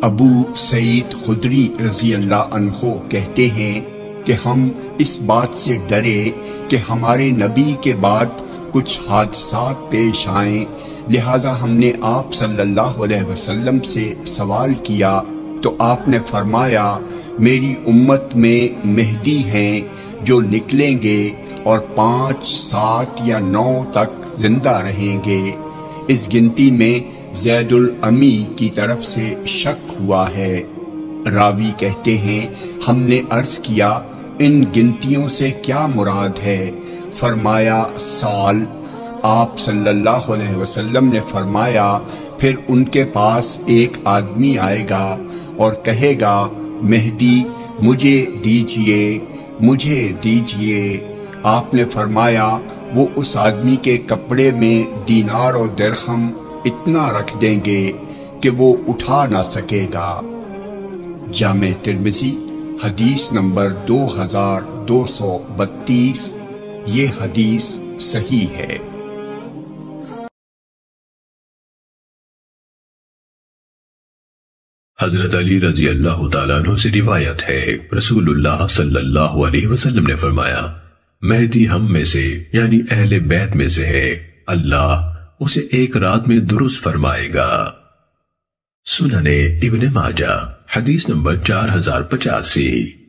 ابو سعید خدری رضی اللہ عنہ کہتے ہیں کہ ہم اس بات سے ڈرے کہ ہمارے نبی کے بعد کچھ حادثات پیش آئیں، لہٰذا ہم نے آپ صلی اللہ علیہ وسلم سے سوال کیا تو آپ نے فرمایا میری امت میں مہدی ہیں جو نکلیں گے اور 5، 7 یا 9 تک زندہ رہیں گے۔ اس گنتی میں زید الامی کی طرف سے شک ہوا ہے۔ راوی کہتے ہیں ہم نے عرض کیا ان گنتیوں سے کیا مراد ہے؟ فرمایا سال۔ آپ صلی اللہ علیہ وسلم نے فرمایا پھر ان کے پاس ایک آدمی آئے گا اور کہے گا مہدی مجھے دیجئے، مجھے دیجئے۔ آپ نے فرمایا وہ اس آدمی کے کپڑے میں دینار اور درہم اتنا رکھ دیں گے کہ وہ اٹھا نہ سکے گا۔ جامع ترمذی حدیث نمبر 2232۔ یہ حدیث صحیح ہے۔ حضرت علی رضی اللہ تعالیٰ عنہ سے روایت ہے، رسول اللہ صلی اللہ علیہ وسلم نے فرمایا مہدی ہم میں سے یعنی اہل بیت میں سے ہے، اللہ اسے ایک رات میں درست فرمائے گا۔ سنن ابن ماجہ حدیث نمبر 4085۔